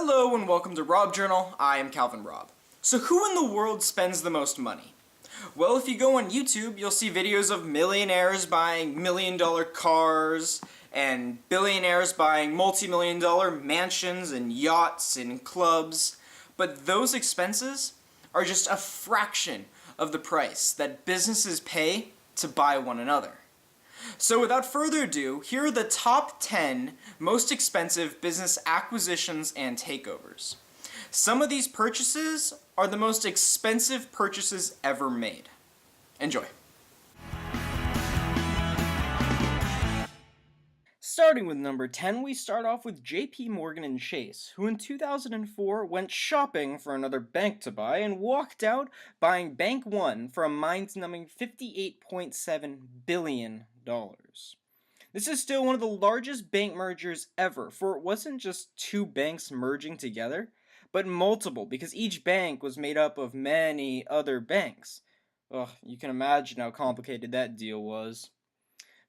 Hello and welcome to Raab Journal. I am Calvin Raab. So who in the world spends the most money? Well, if you go on YouTube, you'll see videos of millionaires buying million-dollar cars and billionaires buying multi-million-dollar mansions and yachts and clubs. But those expenses are just a fraction of the price that businesses pay to buy one another. So without further ado, here are the top 10 most expensive business acquisitions and takeovers. Some of these purchases are the most expensive purchases ever made. Enjoy. Starting with number 10, we start off with JP Morgan and Chase, who in 2004 went shopping for another bank to buy and walked out buying Bank One for a mind-numbing $58.7 billion. This is still one of the largest bank mergers ever, for it wasn't just two banks merging together, but multiple, because each bank was made up of many other banks. Ugh, you can imagine how complicated that deal was.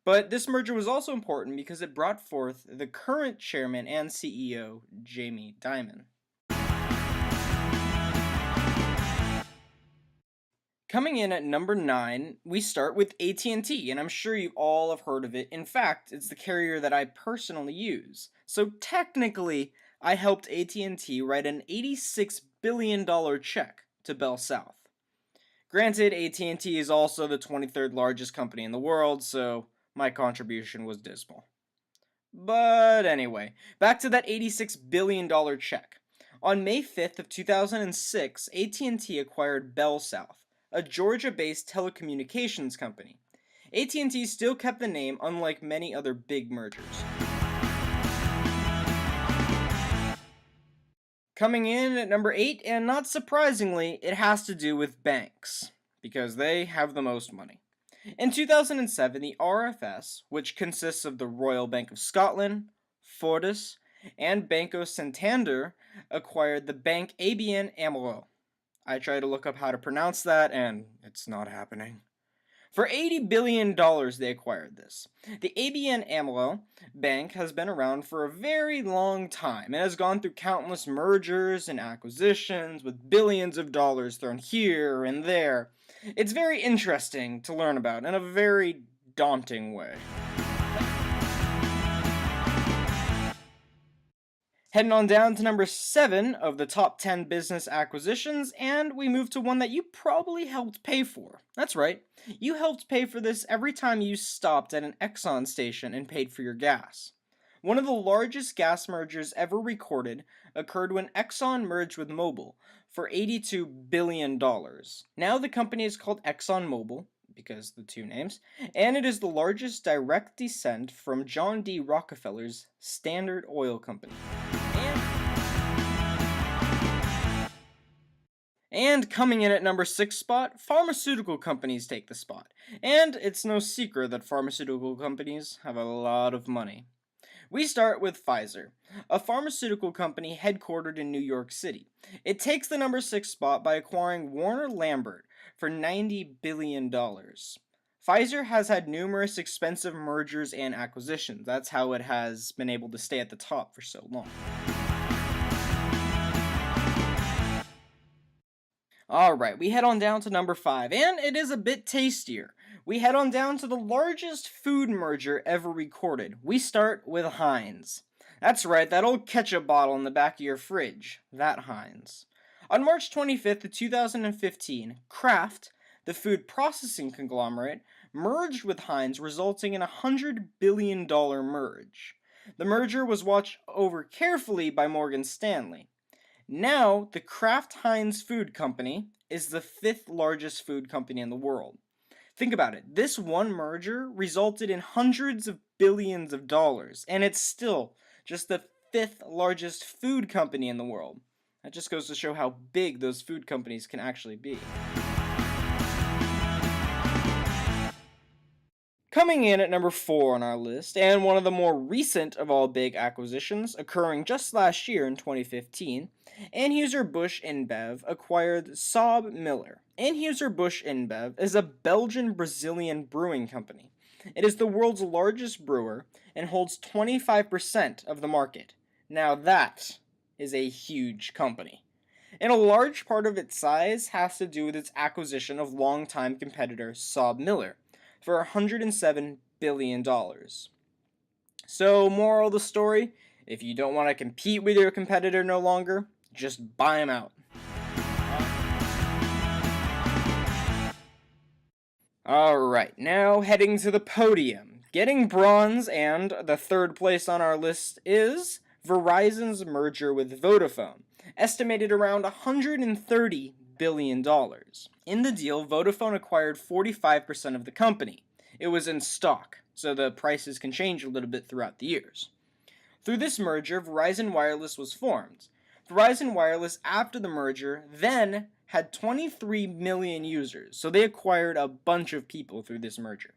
But this merger was also important because it brought forth the current chairman and CEO, Jamie Dimon. Coming in at number 9, we start with AT&T, and I'm sure you all have heard of it. In fact, it's the carrier that I personally use. So technically, I helped AT&T write an $86 billion check to Bell South. Granted, AT&T is also the 23rd largest company in the world, so my contribution was dismal. But anyway, back to that $86 billion check. On May 5th of 2006, AT&T acquired Bell South, a Georgia-based telecommunications company. AT&T still kept the name, unlike many other big mergers. Coming in at number 8, and not surprisingly, it has to do with banks, because they have the most money. In 2007, the RFS, which consists of the Royal Bank of Scotland, Fortis, and Banco Santander, acquired the bank ABN AMRO. I tried to look up how to pronounce that, and it's not happening. For $80 billion, they acquired this. The ABN AMRO Bank has been around for a very long time and has gone through countless mergers and acquisitions with billions of dollars thrown here and there. It's very interesting to learn about in a very daunting way. Heading on down to number 7 of the top 10 business acquisitions, and we move to one that you probably helped pay for. That's right, you helped pay for this every time you stopped at an Exxon station and paid for your gas. One of the largest gas mergers ever recorded occurred when Exxon merged with Mobil for $82 billion. Now the company is called ExxonMobil, because the two names, and it is the largest direct descent from John D. Rockefeller's Standard Oil Company. And coming in at number 6 spot, pharmaceutical companies take the spot. And it's no secret that pharmaceutical companies have a lot of money. We start with Pfizer, a pharmaceutical company headquartered in New York City. It takes the number 6 spot by acquiring Warner Lambert for $90 billion. Pfizer has had numerous expensive mergers and acquisitions. That's how it has been able to stay at the top for so long. Alright, we head on down to number 5, and it is a bit tastier. We head on down to the largest food merger ever recorded. We start with Heinz. That's right, that old ketchup bottle in the back of your fridge. That Heinz. On March 25th of 2015, Kraft, the food processing conglomerate, merged with Heinz, resulting in a $100 billion merge. The merger was watched over carefully by Morgan Stanley. Now, the Kraft Heinz Food Company is the 5th largest food company in the world. Think about it. This one merger resulted in hundreds of billions of dollars, and it's still just the 5th largest food company in the world. That just goes to show how big those food companies can actually be. Coming in at number 4 on our list, and one of the more recent of all big acquisitions, occurring just last year in 2015, Anheuser-Busch InBev acquired Saab Miller. Anheuser-Busch InBev is a Belgian-Brazilian brewing company. It is the world's largest brewer and holds 25% of the market. Now that is a huge company. And a large part of its size has to do with its acquisition of longtime competitor Saab Miller for $107 billion. So, moral of the story, if you don't want to compete with your competitor no longer, just buy him out. Alright, now heading to the podium. Getting bronze and the third place on our list is Verizon's merger with Vodafone, estimated around $130 billion. In the deal, Vodafone acquired 45% of the company. It was in stock, so the prices can change a little bit throughout the years. Through this merger, Verizon Wireless was formed. Verizon Wireless, after the merger, then had 23 million users, so they acquired a bunch of people through this merger.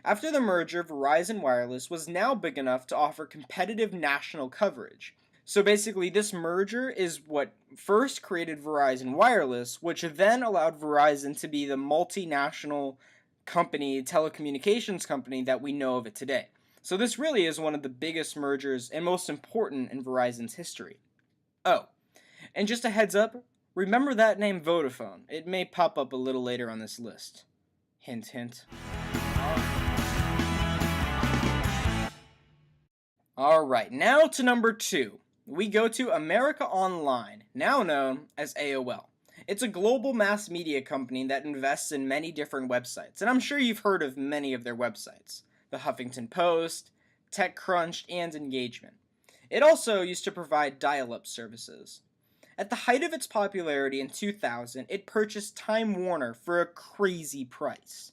After the merger, Verizon Wireless was now big enough to offer competitive national coverage. So basically, this merger is what first created Verizon Wireless, which then allowed Verizon to be the multinational company, telecommunications company that we know of it today. So this really is one of the biggest mergers and most important in Verizon's history. Oh, and just a heads up, remember that name Vodafone. It may pop up a little later on this list. Hint, hint. Alright, now to number 2. We go to America Online, now known as AOL. It's a global mass media company that invests in many different websites, and I'm sure you've heard of many of their websites. The Huffington Post, TechCrunch, and Engagement. It also used to provide dial-up services. At the height of its popularity in 2000, it purchased Time Warner for a crazy price,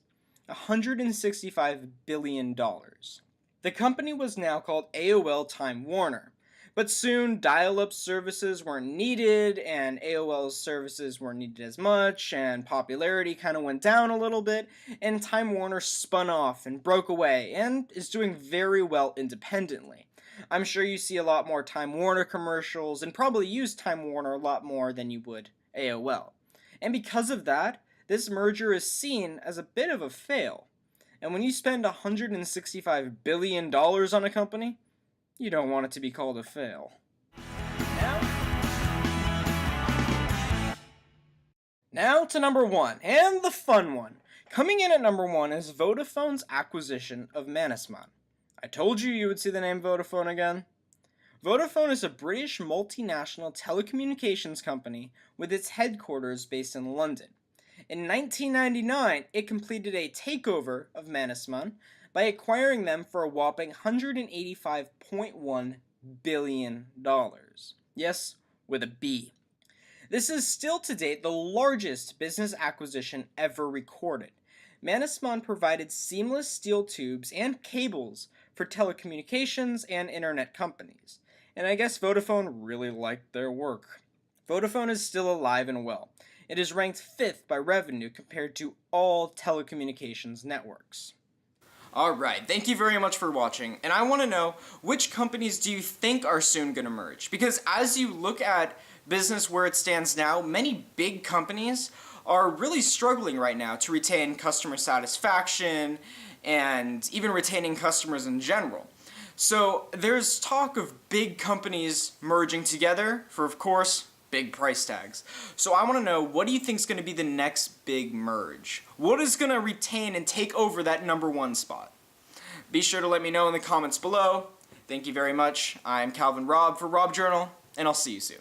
$165 billion. The company was now called AOL Time Warner, but soon dial-up services weren't needed, and AOL's services weren't needed as much, and popularity kind of went down a little bit, and Time Warner spun off and broke away, and is doing very well independently. I'm sure you see a lot more Time Warner commercials, and probably use Time Warner a lot more than you would AOL. And because of that, this merger is seen as a bit of a fail. And when you spend $165 billion on a company, you don't want it to be called a fail. Now to number 1, and the fun one. Coming in at number 1 is Vodafone's acquisition of Mannesmann. I told you would see the name Vodafone again. Vodafone is a British multinational telecommunications company with its headquarters based in London. In 1999, it completed a takeover of Mannesmann by acquiring them for a whopping $185.1 billion. Yes, with a B. This is still to date the largest business acquisition ever recorded. Mannesmann provided seamless steel tubes and cables for telecommunications and internet companies, and I guess Vodafone really liked their work. Vodafone is still alive and well. It is ranked 5th by revenue compared to all telecommunications networks. Alright, thank you very much for watching, and I want to know, which companies do you think are soon going to merge? Because as you look at business where it stands now, many big companies are really struggling right now to retain customer satisfaction and even retaining customers in general. So there's talk of big companies merging together for, of course, big price tags. So I want to know, what do you think is going to be the next big merge? What is going to retain and take over that number 1 spot? Be sure to let me know in the comments below. Thank you very much. I'm Calvin Raab for Raab Journal, and I'll see you soon.